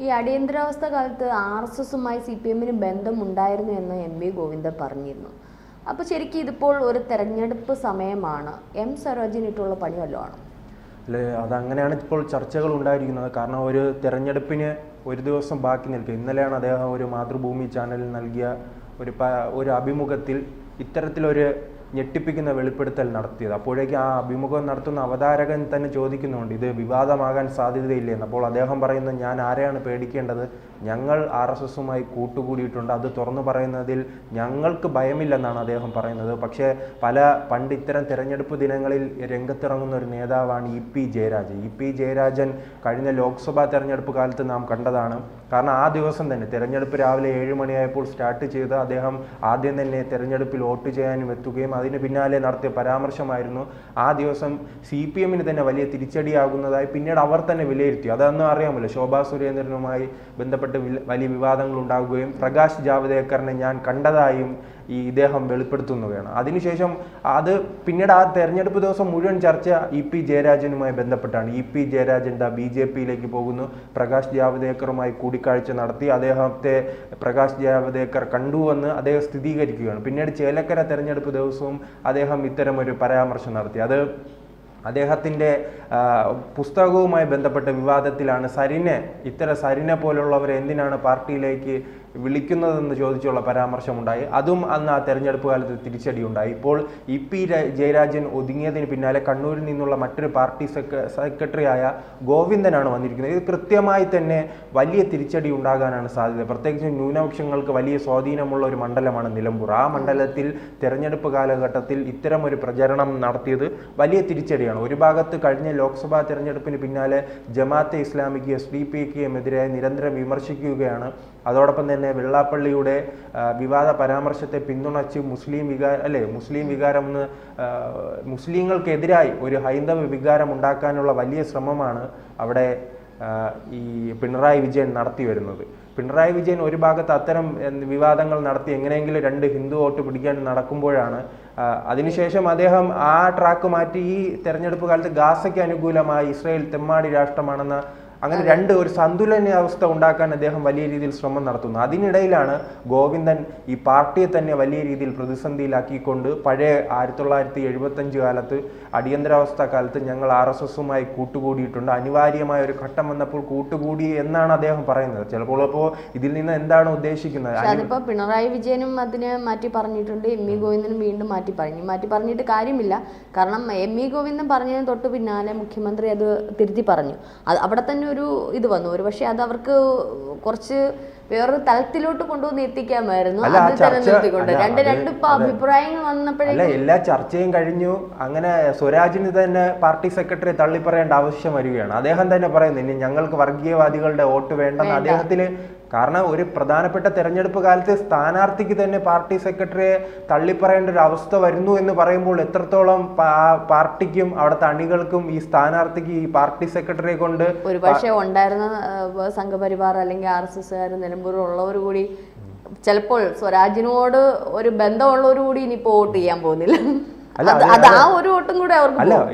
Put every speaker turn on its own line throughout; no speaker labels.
ഈ അടിയന്തരാവസ്ഥ കാലത്ത് RSSുമായി CPMന് ബന്ധമുണ്ടായിരുന്നു എന്ന് MV ഗോവിന്ദൻ പറഞ്ഞിരുന്നു. അപ്പോൾ ശരിക്കും ഇതിപ്പോൾ ഒരു തെരഞ്ഞെടുപ്പ് സമയമാണ്. സ്വരാജിനിട്ടുള്ള പണി വല്ലതും
അല്ലേ? അതങ്ങനെയാണ് ഇപ്പോൾ ചർച്ചകൾ ഉണ്ടായിരിക്കുന്നത്. കാരണം ഒരു തെരഞ്ഞെടുപ്പിന് ഒരു ദിവസം ബാക്കി നിൽക്കുക. ഇന്നലെയാണ് അദ്ദേഹം ഒരു മാതൃഭൂമി ചാനലിൽ നൽകിയ ഒരു അഭിമുഖത്തിൽ ഇത്തരത്തിലൊരു ഞെട്ടിപ്പിക്കുന്ന വെളിപ്പെടുത്തൽ നടത്തിയത്. അപ്പോഴേക്കും ആ അഭിമുഖം നടത്തുന്ന അവതാരകൻ തന്നെ ചോദിക്കുന്നുണ്ട്, ഇത് വിവാദമാകാൻ സാധ്യതയില്ലെന്ന്. അപ്പോൾ അദ്ദേഹം പറയുന്നത്, ഞാൻ ആരെയാണ് പേടിക്കേണ്ടത്? ഞങ്ങൾ RSSുമായി കൂട്ടുകൂടിയിട്ടുണ്ട്, അത് തുറന്നു പറയുന്നതിൽ ഞങ്ങൾക്ക് ഭയമില്ലെന്നാണ് അദ്ദേഹം പറയുന്നത്. പക്ഷേ പണ്ട് ഇത്തരം തിരഞ്ഞെടുപ്പ് ദിനങ്ങളിൽ രംഗത്തിറങ്ങുന്ന ഒരു നേതാവാണ് EP ജയരാജൻ. EP ജയരാജൻ കഴിഞ്ഞ ലോക്സഭാ തെരഞ്ഞെടുപ്പ് കാലത്ത് നാം കണ്ടതാണ്. കാരണം ആ ദിവസം തന്നെ തെരഞ്ഞെടുപ്പ് രാവിലെ 7 മണിയായപ്പോൾ സ്റ്റാർട്ട് ചെയ്ത് അദ്ദേഹം ആദ്യം തന്നെ തെരഞ്ഞെടുപ്പിൽ വോട്ട് ചെയ്യാനും എത്തുകയും അതിന് പിന്നാലെ നടത്തിയ പരാമർശമായിരുന്നു ആ ദിവസം CPMന് തന്നെ വലിയ തിരിച്ചടിയാകുന്നതായി പിന്നീട് അവർ തന്നെ വിലയിരുത്തി. അതൊന്നും അറിയാമല്ലോ, ശോഭാ സുരേന്ദ്രനുമായി ബന്ധപ്പെട്ട് വലിയ വിവാദങ്ങൾ ഉണ്ടാകുകയും പ്രകാശ് ജാവ്ദേക്കറിനെ ഞാൻ കണ്ടതായും ഇദ്ദേഹം വെളിപ്പെടുത്തുകയാണ്. അതിനുശേഷം പിന്നീട് ആ തെരഞ്ഞെടുപ്പ് ദിവസം മുഴുവൻ ചർച്ച EP ജയരാജനുമായി ബന്ധപ്പെട്ടാണ്. EP ജയരാജൻ BJPയിലേക്ക് പോകുന്നു, പ്രകാശ് ജാവ്ദേക്കറുമായി കൂടിക്കാഴ്ച നടത്തി അദ്ദേഹത്തെ പ്രകാശ് ജാവ്ദേക്കർ കണ്ടുവെന്ന് അദ്ദേഹം സ്ഥിരീകരിക്കുകയാണ്. പിന്നീട് ചേലക്കര തെരഞ്ഞെടുപ്പ് ദിവസവും അദ്ദേഹം ഇത്തരം ഒരു പരാമർശം നടത്തി. അത് അദ്ദേഹത്തിൻ്റെ പുസ്തകവുമായി ബന്ധപ്പെട്ട വിവാദത്തിലാണ്. സരിനെ പോലുള്ളവരെ എന്തിനാണ് പാർട്ടിയിലേക്ക് വിളിക്കുന്നതെന്ന് ചോദിച്ചുള്ള പരാമർശമുണ്ടായി. അതും അന്ന് ആ തെരഞ്ഞെടുപ്പ് കാലത്ത് തിരിച്ചടി ഉണ്ടായി. ഇപ്പോൾ EP ജയരാജൻ ഒതുങ്ങിയതിന് പിന്നാലെ കണ്ണൂരിൽ നിന്നുള്ള മറ്റൊരു പാർട്ടി സെക്രട്ടറിയായ ഗോവിന്ദനാണ് വന്നിരിക്കുന്നത്. ഇത് കൃത്യമായി തന്നെ വലിയ തിരിച്ചടി ഉണ്ടാകാനാണ് സാധ്യത. പ്രത്യേകിച്ച് ന്യൂനപക്ഷങ്ങൾക്ക് വലിയ സ്വാധീനമുള്ള ഒരു മണ്ഡലമാണ് നിലമ്പൂർ. ആ മണ്ഡലത്തിൽ തെരഞ്ഞെടുപ്പ് കാലഘട്ടത്തിൽ ഇത്തരം ഒരു പ്രചരണം നടത്തിയത് വലിയ തിരിച്ചടിയാണ്. ഒരു ഭാഗത്ത് കഴിഞ്ഞ ലോക്സഭാ തെരഞ്ഞെടുപ്പിന് പിന്നാലെ ജമാഅത്തെ ഇസ്ലാമിക്ക് SDPക്കെതിരെ നിരന്തരം വിമർശിക്കുകയാണ്. അതോടൊപ്പം തന്നെ വെള്ളാപ്പള്ളിയുടെ വിവാദ പരാമർശത്തെ പിന്തുണച്ച് മുസ്ലിം വികാരം എന്ന് മുസ്ലിങ്ങൾക്കെതിരായി ഒരു ഹൈന്ദവ വികാരം ഉണ്ടാക്കാനുള്ള വലിയ ശ്രമമാണ് അവിടെ ഈ പിണറായി വിജയൻ നടത്തി വരുന്നത്. പിണറായി വിജയൻ ഒരു ഭാഗത്ത് അത്തരം വിവാദങ്ങൾ നടത്തി എങ്ങനെയെങ്കിലും 2 ഹിന്ദു വോട്ട് പിടിക്കാൻ നടക്കുമ്പോഴാണ് അതിനുശേഷം അദ്ദേഹം ആ ട്രാക്ക് മാറ്റി ഈ തെരഞ്ഞെടുപ്പ് കാലത്ത് ഗാസയ്ക്ക് അനുകൂലമായി ഇസ്രായേൽ തെമ്മാടി രാഷ്ട്രമാണെന്ന അങ്ങനെ ഒരു സന്തുലനാവസ്ഥ ഉണ്ടാക്കാൻ അദ്ദേഹം വലിയ രീതിയിൽ ശ്രമം നടത്തുന്നു. അതിനിടയിലാണ് ഗോവിന്ദൻ ഈ പാർട്ടിയെ തന്നെ വലിയ രീതിയിൽ പ്രതിസന്ധിയിലാക്കിക്കൊണ്ട് പഴയ 1975 കാലത്ത് അടിയന്തരാവസ്ഥ കാലത്ത് ഞങ്ങൾ RSSുമായി കൂട്ടുകൂടിയിട്ടുണ്ട്, അനിവാര്യമായ ഒരു ഘട്ടം വന്നപ്പോൾ കൂട്ടുകൂടി എന്നാണ് അദ്ദേഹം പറയുന്നത്. ചിലപ്പോൾ ഇതിൽ നിന്ന് എന്താണ് ഉദ്ദേശിക്കുന്നത്?
അതിപ്പോ പിണറായി വിജയനും അതിനെ മാറ്റി പറഞ്ഞിട്ടുണ്ട്, MV ഗോവിന്ദനും വീണ്ടും മാറ്റി പറഞ്ഞിട്ട് കാര്യമില്ല. കാരണം MV ഗോവിന്ദൻ പറഞ്ഞതിന് തൊട്ട് പിന്നാലെ മുഖ്യമന്ത്രി അത് തിരുത്തി പറഞ്ഞു. അവിടെ തന്നെ ഒരു ഇത് വന്നു. ഒരു പക്ഷെ അത് അവർക്ക് കുറച്ച് വേറൊരു തലത്തിലോട്ട് കൊണ്ടുവന്ന് എത്തിക്കാമായിരുന്നു. രണ്ട് അഭിപ്രായങ്ങൾ വന്നപ്പോഴേ
എല്ലാ ചർച്ചയും കഴിഞ്ഞു. അങ്ങനെ സ്വരാജിന് തന്നെ പാർട്ടി സെക്രട്ടറി തള്ളിപ്പറയേണ്ട ആവശ്യം വരികയാണ്. അദ്ദേഹം തന്നെ പറയുന്നു, ഇനി ഞങ്ങൾക്ക് വർഗീയവാദികളുടെ വോട്ട് വേണ്ടെന്ന് അദ്ദേഹത്തിന്. കാരണം ഒരു പ്രധാനപ്പെട്ട തെരഞ്ഞെടുപ്പ് കാലത്ത് സ്ഥാനാർത്ഥിക്ക് തന്നെ പാർട്ടി സെക്രട്ടറിയെ തള്ളിപ്പറയേണ്ട ഒരു അവസ്ഥ വരുന്നു എന്ന് പറയുമ്പോൾ എത്രത്തോളം പാർട്ടിക്കും അവിടുത്തെ അണികൾക്കും ഈ സ്ഥാനാർത്ഥിക്ക് ഈ പാർട്ടി സെക്രട്ടറിയെ കൊണ്ട്
ഒരുപക്ഷെ ഉണ്ടായിരുന്ന സംഘപരിവാർ അല്ലെങ്കിൽ RSSകാർ നിലമ്പൂരിലുള്ളവർ കൂടി ചിലപ്പോൾ സ്വരാജിനോട് ഒരു ബന്ധമുള്ളവർ കൂടി ഇനിയിപ്പോൾ വോട്ട് ചെയ്യാൻ പോകുന്നില്ല.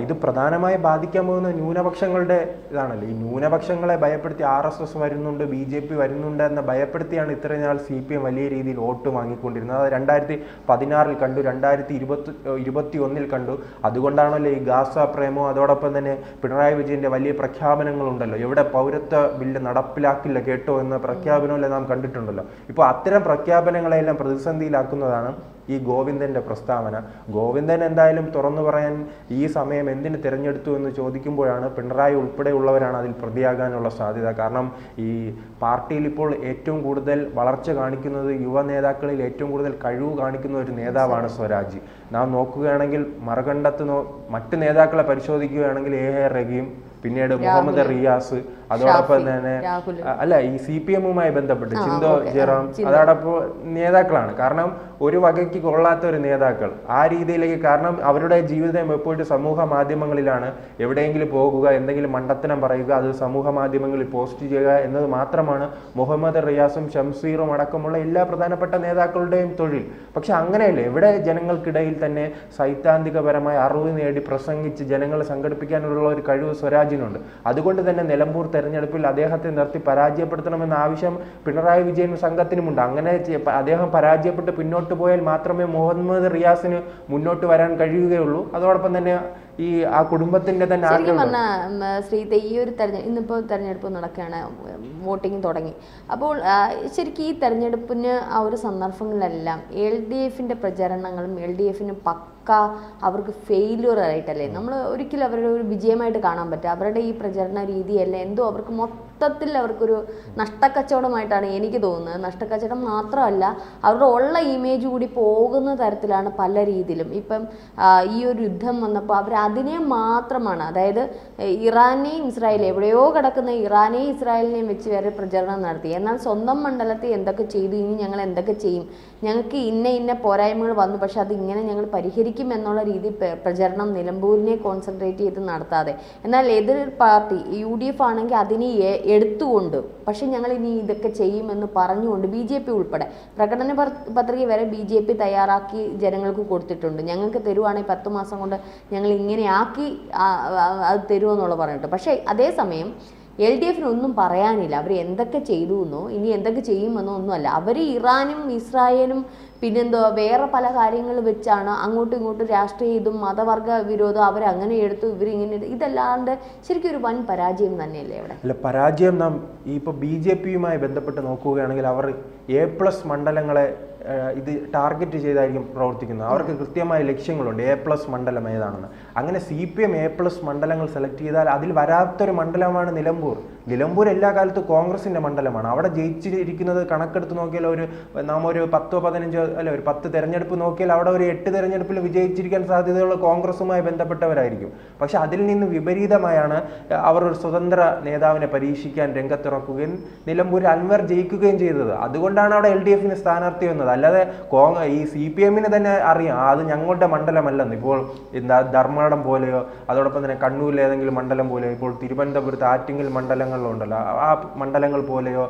ഇത് പ്രധാനമായി ബാധിക്കാൻ പോകുന്ന ന്യൂനപക്ഷങ്ങളുടെ ഇതാണല്ലോ. ഈ ന്യൂനപക്ഷങ്ങളെ ഭയപ്പെടുത്തി RSS വരുന്നുണ്ട്, BJP വരുന്നുണ്ട് എന്ന് ഭയപ്പെടുത്തിയാണ് ഇത്രയും നാൾ CPM വലിയ രീതിയിൽ വോട്ട് വാങ്ങിക്കൊണ്ടിരുന്നത്. അത് 2016 കണ്ടു, 2021 കണ്ടു. അതുകൊണ്ടാണല്ലോ ഈ ഗാസ പ്രേമോ അതോടൊപ്പം തന്നെ പിണറായി വിജയന്റെ വലിയ പ്രഖ്യാപനങ്ങളുണ്ടല്ലോ. എവിടെ പൗരത്വ ബില്ല് നടപ്പിലാക്കില്ല കേട്ടോ എന്ന പ്രഖ്യാപനമല്ലേ നാം കണ്ടിട്ടുണ്ടല്ലോ. ഇപ്പോൾ അത്തരം പ്രഖ്യാപനങ്ങളെല്ലാം പ്രതിസന്ധിയിലാക്കുന്നതാണ് ഈ ഗോവിന്ദന്റെ പ്രസ്താവന. ഗോവിന്ദൻ എന്തായാലും തുറന്നു പറയാൻ ഈ സമയം എന്തിന് തിരഞ്ഞെടുത്തു എന്ന് ചോദിക്കുമ്പോഴാണ് പിണറായി ഉൾപ്പെടെയുള്ളവരാണ് അതിൽ പ്രതിയാകാനുള്ള സാധ്യത. കാരണം ഈ പാർട്ടിയിൽ ഇപ്പോൾ ഏറ്റവും കൂടുതൽ വളർച്ച കാണിക്കുന്നത് യുവ നേതാക്കളിൽ ഏറ്റവും കൂടുതൽ കഴിവ് കാണിക്കുന്ന ഒരു നേതാവാണ് സ്വരാജ്. നാം നോക്കുകയാണെങ്കിൽ മറുകണ്ടത്ത് മറ്റ് നേതാക്കളെ പരിശോധിക്കുകയാണെങ്കിൽ AR റഹീം, പിന്നീട് മുഹമ്മദ് റിയാസ്, അതോടൊപ്പം തന്നെ ഈ CPMുമായി ബന്ധപ്പെട്ട് ചിന്തോ ജെറോം, അതോടൊപ്പം നേതാക്കളാണ്. കാരണം ഒരു വകയ്ക്ക് കൊള്ളാത്ത ഒരു നേതാക്കൾ ആ രീതിയിലേക്ക്. കാരണം അവരുടെ ജീവിതം എപ്പോഴും സമൂഹ മാധ്യമങ്ങളിലാണ്. എവിടെയെങ്കിലും പോകുക, എന്തെങ്കിലും മണ്ടത്തനം പറയുക, അത് സമൂഹ മാധ്യമങ്ങളിൽ പോസ്റ്റ് ചെയ്യുക എന്നത് മാത്രമാണ് മുഹമ്മദ് റിയാസും ഷംസീറും അടക്കമുള്ള എല്ലാ പ്രധാനപ്പെട്ട നേതാക്കളുടെയും തൊഴിൽ. പക്ഷെ അങ്ങനെയല്ല, എവിടെ ജനങ്ങൾക്കിടയിൽ തന്നെ സൈദ്ധാന്തികപരമായ അറിവ് നേടി പ്രസംഗിച്ച് ജനങ്ങളെ സംഘടിപ്പിക്കാനുള്ള ഒരു കഴിവ് സ്വരാജിനുണ്ട്. അതുകൊണ്ട് തന്നെ നിലമ്പൂർ തെരഞ്ഞെടുപ്പിൽ അദ്ദേഹത്തെ നിർത്തി പരാജയപ്പെടുത്തണമെന്ന ആവശ്യം പിണറായി വിജയൻ സംഘത്തിനുമുണ്ട്. അങ്ങനെ അദ്ദേഹം പരാജയപ്പെട്ട് പിന്നോട്ട് പോയാൽ മാത്രമേ മുഹമ്മദ് റിയാസിന് മുന്നോട്ട് വരാൻ കഴിയുകയുള്ളൂ. അതോടൊപ്പം തന്നെ ഈ ആ കുടുംബത്തിന്റെ തന്നെ
ശരിക്കും പറഞ്ഞാൽ ശ്രീത്തെ ഈ ഒരു ഇന്നിപ്പോൾ തെരഞ്ഞെടുപ്പ് നടക്കുകയാണ്, വോട്ടിംഗ് തുടങ്ങി. അപ്പോൾ ശരിക്കും ഈ തെരഞ്ഞെടുപ്പിന് ആ ഒരു സന്ദർഭങ്ങളിലെല്ലാം LDFന്റെ പ്രചരണങ്ങളും LDFന് അവർക്ക് ഫെയിലിയർ ആയിട്ടല്ലേ നമ്മൾ ഒരിക്കലും അവരുടെ ഒരു വിജയമായിട്ട് കാണാൻ പറ്റുക. അവരുടെ ഈ പ്രചരണ രീതിയല്ല എന്തോ അവർക്ക് മൊത്തത്തിൽ അവർക്കൊരു നഷ്ടക്കച്ചവടമായിട്ടാണ് എനിക്ക് തോന്നുന്നത്. നഷ്ടക്കച്ചവടം മാത്രമല്ല, അവരുടെ ഉള്ള ഇമേജ് കൂടി പോകുന്ന തരത്തിലാണ് പല രീതിയിലും. ഇപ്പം ഈ ഒരു യുദ്ധം വന്നപ്പോൾ അവർ അതിനെ മാത്രമാണ്, അതായത് ഇറാനെയും ഇസ്രായേലും എവിടെയോ കിടക്കുന്ന ഇറാനെയും ഇസ്രായേലിനെയും വെച്ച് വരെ പ്രചരണം നടത്തി. എന്നാൽ സ്വന്തം മണ്ഡലത്തിൽ എന്തൊക്കെ ചെയ്തു, ഇനി ഞങ്ങൾ എന്തൊക്കെ ചെയ്യും, ഞങ്ങൾക്ക് ഇന്ന പോരായ്മകൾ വന്നു, പക്ഷെ അത് ഇങ്ങനെ ഞങ്ങൾ പരിഹരിക്കും എന്നുള്ള രീതി പ്രചരണം നിലമ്പൂരിനെ കോൺസെൻട്രേറ്റ് ചെയ്ത് നടത്താതെ, എന്നാൽ എതിർ പാർട്ടി UDF ആണെങ്കിൽ അതിനെ എടുത്തുകൊണ്ട് പക്ഷെ ഞങ്ങൾ ഇനി ഇതൊക്കെ ചെയ്യുമെന്ന് പറഞ്ഞുകൊണ്ട് BJP ഉൾപ്പെടെ പ്രകടന പത്രിക വരെ BJP തയ്യാറാക്കി ജനങ്ങൾക്ക് കൊടുത്തിട്ടുണ്ട്. ഞങ്ങൾക്ക് തരുവാണെങ്കിൽ 10 മാസം കൊണ്ട് ഞങ്ങൾ ഇങ്ങനെ ആക്കി അത് തരുമെന്നുള്ള പറഞ്ഞിട്ട്. പക്ഷേ അതേസമയം LDFന് ഒന്നും പറയാനില്ല. അവർ എന്തൊക്കെ ചെയ്തു എന്നോ ഇനി എന്തൊക്കെ ചെയ്യുമെന്നോ ഒന്നുമല്ല. അവർ ഇറാനും ഇസ്രായേലും പിന്നെന്തോ വേറെ പല കാര്യങ്ങൾ വെച്ചാണ് അങ്ങോട്ടും ഇങ്ങോട്ടും രാഷ്ട്രീയ ഇതും മതവർഗ വിരോധം അവരങ്ങനെ എടുത്തു ഇവരിങ്ങനെ, ഇതല്ലാണ്ട് ശരിക്കും ഒരു വൻ പരാജയം തന്നെയല്ലേ അവിടെ?
അല്ല, പരാജയം നാം ഇപ്പോൾ BJPയുമായി ബന്ധപ്പെട്ട് നോക്കുകയാണെങ്കിൽ അവർ A+ മണ്ഡലങ്ങളെ ഇത് ടാർഗറ്റ് ചെയ്തായിരിക്കും പ്രവർത്തിക്കുന്നത്. അവർക്ക് കൃത്യമായ ലക്ഷ്യങ്ങളുണ്ട്. A+ മണ്ഡലം ഏതാണെന്ന്. അങ്ങനെ CPM A+ മണ്ഡലങ്ങൾ സെലക്ട് ചെയ്താൽ അതിൽ വരാത്തൊരു മണ്ഡലമാണ് നിലമ്പൂർ. നിലമ്പൂർ എല്ലാ കാലത്തും കോൺഗ്രസിന്റെ മണ്ഡലമാണ്. അവിടെ ജയിച്ചിരിക്കുന്നത് കണക്കെടുത്ത് നോക്കിയാൽ നാം ഒരു 10-15 അല്ല ഒരു 10 തെരഞ്ഞെടുപ്പ് നോക്കിയാൽ അവിടെ ഒരു 8 തെരഞ്ഞെടുപ്പിൽ വിജയിച്ചിരിക്കാൻ സാധ്യതയുള്ള കോൺഗ്രസുമായി ബന്ധപ്പെട്ടവരായിരിക്കും. പക്ഷെ അതിൽ നിന്ന് വിപരീതമായാണ് അവർ ഒരു സ്വതന്ത്ര നേതാവിനെ പരീക്ഷിക്കാൻ രംഗത്തിറക്കുകയും നിലമ്പൂരിൽ അൻവർ ജയിക്കുകയും ചെയ്തത്. അതുകൊണ്ടാണ് അവിടെ LDFന് സ്ഥാനാർത്ഥി വന്നത്. അല്ലാതെ ഈ CPMന് തന്നെ അറിയാം അത് ഞങ്ങളുടെ മണ്ഡലമല്ലെന്ന്. ഇപ്പോൾ എന്താ ധർമ്മടം പോലെയോ അതോടൊപ്പം തന്നെ കണ്ണൂരിലെ ഏതെങ്കിലും മണ്ഡലം പോലെയോ ഇപ്പോൾ തിരുവനന്തപുരത്ത് ആറ്റിങ്ങൽ മണ്ഡലങ്ങളിലുണ്ടല്ലോ ആ മണ്ഡലങ്ങൾ പോലെയോ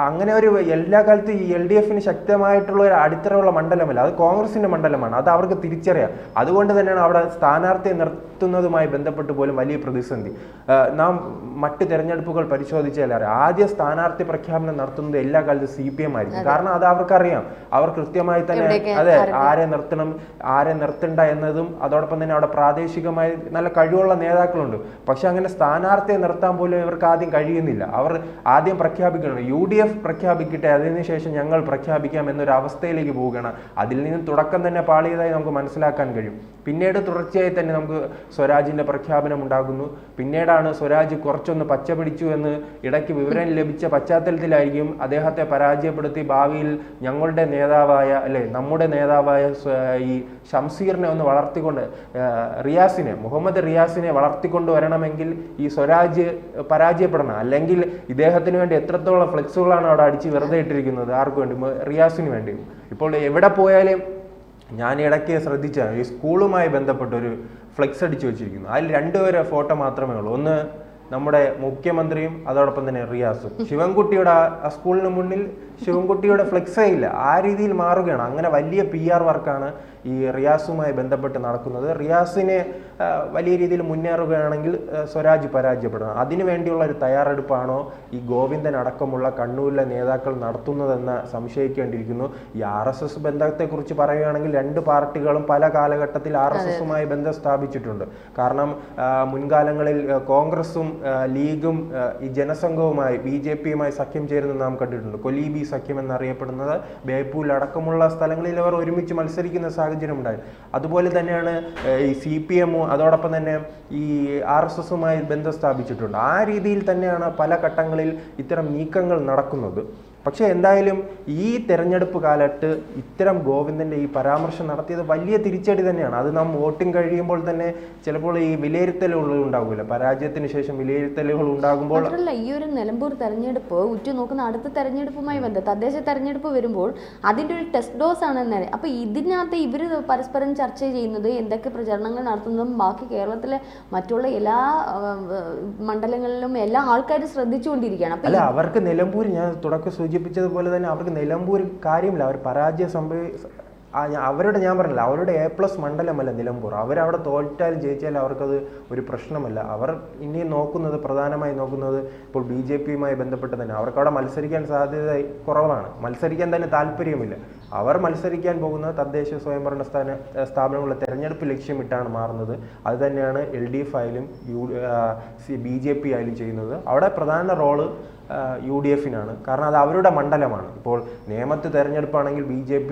അങ്ങനെ ഒരു എല്ലാ കാലത്തും ഈ LDFന് ശക്തമായിട്ടുള്ള ഒരു അടിത്തറയുള്ള മണ്ഡലമല്ല, അത് കോൺഗ്രസിന്റെ മണ്ഡലമാണ്. അത് അവർക്ക് തിരിച്ചറിയാം. അതുകൊണ്ട് തന്നെയാണ് അവിടെ സ്ഥാനാർത്ഥിയെ നിർത്തുന്നതുമായി ബന്ധപ്പെട്ട് പോലും വലിയ പ്രതിസന്ധി. നാം മറ്റ് തെരഞ്ഞെടുപ്പുകൾ പരിശോധിച്ചാൽ അറിയാം, ആദ്യ സ്ഥാനാർത്ഥി പ്രഖ്യാപനം നടത്തുന്നത് എല്ലാ കാലത്തും CPM ആയിരിക്കും. കാരണം അത് അവർക്കറിയാം. അവർ കൃത്യമായി തന്നെ അതെ ആരെ നിർത്തണം ആരെ നിർത്തണ്ട എന്നതും അതോടൊപ്പം തന്നെ അവിടെ പ്രാദേശികമായി നല്ല കഴിവുള്ള നേതാക്കളുണ്ട്. പക്ഷെ അങ്ങനെ സ്ഥാനാർത്ഥിയെ നിർത്താൻ പോലും ഇവർക്ക് ആദ്യം കഴിയുന്നില്ല. അവർ ആദ്യം പ്രഖ്യാപിക്കണം, UDF പ്രഖ്യാപിക്കട്ടെ, അതിനുശേഷം ഞങ്ങൾ പ്രഖ്യാപിക്കാം എന്നൊരു അവസ്ഥയിലേക്ക് പോവുകയാണ്. അതിൽ നിന്ന് തുടക്കം തന്നെ പാളിയതായി നമുക്ക് മനസ്സിലാക്കാൻ കഴിയും. പിന്നീട് തുടർച്ചയായി തന്നെ നമുക്ക് സ്വരാജിന്റെ പ്രഖ്യാപനം ഉണ്ടാകുന്നു. പിന്നീടാണ് സ്വരാജ് കുറച്ചൊന്ന് പച്ച പിടിച്ചു എന്ന് ഇടയ്ക്ക് വിവരം ലഭിച്ച പശ്ചാത്തലത്തിലായിരിക്കും അദ്ദേഹത്തെ പരാജയപ്പെടുത്തി ഭാവിയിൽ ഞങ്ങളുടെ നേതാവായ നമ്മുടെ നേതാവായ ഈ ഷംസീറിനെ ഒന്ന് വളർത്തിക്കൊണ്ട് മുഹമ്മദ് റിയാസിനെ വളർത്തിക്കൊണ്ട് വരണമെങ്കിൽ ഈ സ്വരാജ് പരാജയപ്പെടണം. അല്ലെങ്കിൽ ഇദ്ദേഹത്തിന് വേണ്ടി എത്രത്തോളം ഫ്ലെക്സുകളാണ് അവിടെ അടിച്ച് വെറുതെ ഇട്ടിരിക്കുന്നത്, ആർക്ക് വേണ്ടി? റിയാസിന് വേണ്ടി. ഇപ്പോൾ എവിടെ പോയാലും ഞാൻ ഇടയ്ക്ക് ശ്രദ്ധിച്ചാൽ ഈ സ്കൂളുമായി ബന്ധപ്പെട്ടൊരു ഫ്ലെക്സ് അടിച്ചു വെച്ചിരിക്കുന്നു. അതിൽ 2 പേരെ ഫോട്ടോ മാത്രമേ ഉള്ളൂ. ഒന്ന് നമ്മുടെ മുഖ്യമന്ത്രിയും അതോടൊപ്പം തന്നെ റിയാസും. ശിവൻകുട്ടിയുടെ ആ സ്കൂളിന് മുന്നിൽ ശിവൻകുട്ടിയുടെ ഫ്ലെക്സേ ഇല്ല. ആ രീതിയിൽ മാറുകയാണ്. അങ്ങനെ വലിയ PR വർക്കാണ് ഈ റിയാസുമായി ബന്ധപ്പെട്ട് നടക്കുന്നത്. റിയാസിനെ വലിയ രീതിയിൽ മുന്നേറുകയാണെങ്കിൽ സ്വരാജ് പരാജയപ്പെടണം. അതിനു വേണ്ടിയുള്ള ഒരു തയ്യാറെടുപ്പാണോ ഈ ഗോവിന്ദൻ അടക്കമുള്ള കണ്ണൂരിലെ നേതാക്കൾ നടത്തുന്നതെന്ന് സംശയിക്കേണ്ടിയിരിക്കുന്നു. ഈ RSS ബന്ധത്തെക്കുറിച്ച് പറയുകയാണെങ്കിൽ 2 പാർട്ടികളും പല കാലഘട്ടത്തിൽ RSSുമായി ബന്ധം സ്ഥാപിച്ചിട്ടുണ്ട്. കാരണം മുൻകാലങ്ങളിൽ കോൺഗ്രസും ലീഗും ഈ ജനസംഘവുമായി BJPയുമായി സഖ്യം ചേരുന്നത് നാം കണ്ടിട്ടുണ്ട്. കൊലീബി സഖ്യം എന്നറിയപ്പെടുന്നത് ബേപ്പൂൽ അടക്കമുള്ള സ്ഥലങ്ങളിൽ അവർ ഒരുമിച്ച് മത്സരിക്കുന്ന സാഹചര്യം ഉണ്ടായി. അതുപോലെ തന്നെയാണ് ഈ CPMും അതോടൊപ്പം തന്നെ ഈ RSSുമായി ബന്ധം സ്ഥാപിച്ചിട്ടുണ്ട്. ആ രീതിയിൽ തന്നെയാണ് പല ഘട്ടങ്ങളിൽ ഇത്തരം നീക്കങ്ങൾ നടക്കുന്നത്. പക്ഷേ എന്തായാലും ഈ തെരഞ്ഞെടുപ്പ് കാലത്ത് ഇത്തരം ഗോവിന്ദന്റെ ഈ പരാമർശം നടത്തിയത് വലിയ തിരിച്ചടി തന്നെയാണ്. അത് നാം വോട്ടിംഗ് കഴിയുമ്പോൾ തന്നെ ചിലപ്പോൾ ഈ വിലയിരുത്തലുകൾ ഉണ്ടാകില്ല. പരാജയത്തിന് ശേഷം വിലയിരുത്തലുകൾ ഉണ്ടാകുമ്പോൾ
ഈ ഒരു നിലമ്പൂർ തെരഞ്ഞെടുപ്പ് ഉറ്റുനോക്കുന്ന അടുത്ത തെരഞ്ഞെടുപ്പുമായി ബന്ധം തദ്ദേശ തെരഞ്ഞെടുപ്പ് വരുമ്പോൾ അതിൻ്റെ ഒരു ടെസ്റ്റ് ഡോസ് ആണ് എന്നാണ്. അപ്പോൾ ഇതിനകത്ത് ഇവർ പരസ്പരം ചർച്ച ചെയ്യുന്നത് എന്തൊക്കെ പ്രചരണങ്ങൾ നടത്തുന്നതും ബാക്കി കേരളത്തിലെ മറ്റുള്ള എല്ലാ മണ്ഡലങ്ങളിലും എല്ലാ ആൾക്കാരും ശ്രദ്ധിച്ചുകൊണ്ടിരിക്കുകയാണ്.
അല്ല, അവർക്ക് നിലമ്പൂർ ഞാൻ തുടക്കം സൂചിപ്പിച്ചതുപോലെ തന്നെ അവർക്ക് നിലമ്പൂർ കാര്യമില്ല. അവർ അവരുടെ ഞാൻ പറഞ്ഞില്ല, അവരുടെ A+ മണ്ഡലമല്ല നിലമ്പൂർ. അവരവിടെ തോറ്റാലും ജയിച്ചാലും അവർക്കത് ഒരു പ്രശ്നമല്ല. അവർ ഇനി നോക്കുന്നത്, പ്രധാനമായി നോക്കുന്നത് ഇപ്പോൾ BJP-യുമായി ബന്ധപ്പെട്ട് തന്നെ. അവർക്ക് അവിടെ മത്സരിക്കാൻ സാധ്യത കുറവാണ്, മത്സരിക്കാൻ തന്നെ താല്പര്യമില്ല. അവർ മത്സരിക്കാൻ പോകുന്നത് തദ്ദേശ സ്വയംഭരണ സ്ഥാപനങ്ങളുടെ തെരഞ്ഞെടുപ്പ് ലക്ഷ്യമിട്ടാണ് മാറുന്നത്. അത് തന്നെയാണ് LDF ആയാലും BJP ആയാലും ചെയ്യുന്നത്. അവിടെ പ്രധാന റോള് UDF-നാണ്. കാരണം അത് അവരുടെ മണ്ഡലമാണ്. ഇപ്പോൾ നേമത്ത് തെരഞ്ഞെടുപ്പാണെങ്കിൽ BJP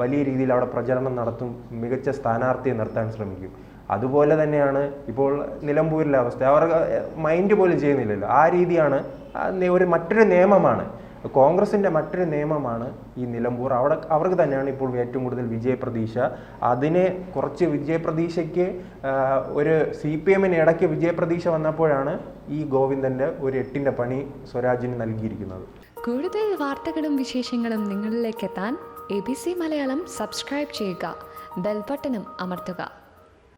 വലിയ രീതിയിൽ അവിടെ പ്രചരണം നടത്തും, മികച്ച സ്ഥാനാർത്ഥിയെ നിർത്താൻ ശ്രമിക്കും. അതുപോലെ തന്നെയാണ് ഇപ്പോൾ നിലമ്പൂരിലെ അവസ്ഥ. അവർ മൈൻഡ് പോലും ചെയ്യുന്നില്ലല്ലോ. ആ രീതിയാണ് മറ്റൊരു നിയമമാണ്, കോൺഗ്രസിൻ്റെ മറ്റൊരു നിയമമാണ് ഈ നിലമ്പൂർ. അവർക്ക് തന്നെയാണ് ഇപ്പോൾ ഏറ്റവും കൂടുതൽ വിജയപ്രതീക്ഷ. അതിനെ കുറച്ച് വിജയപ്രതീക്ഷയ്ക്ക് ഒരു CPM-ന് ഇടയ്ക്ക് വിജയപ്രതീക്ഷ വന്നപ്പോഴാണ് ഈ ഗോവിന്ദൻ്റെ ഒരു 8-ന്റെ പണി സ്വരാജിന് നൽകിയിരിക്കുന്നത്.
കൂടുതൽ വാർത്തകളും വിശേഷങ്ങളും നിങ്ങളിലേക്ക് എത്താൻ ABC മലയാളം സബ്സ്ക്രൈബ് ചെയ്യുക, ബെൽ ബട്ടണും അമർത്തുക.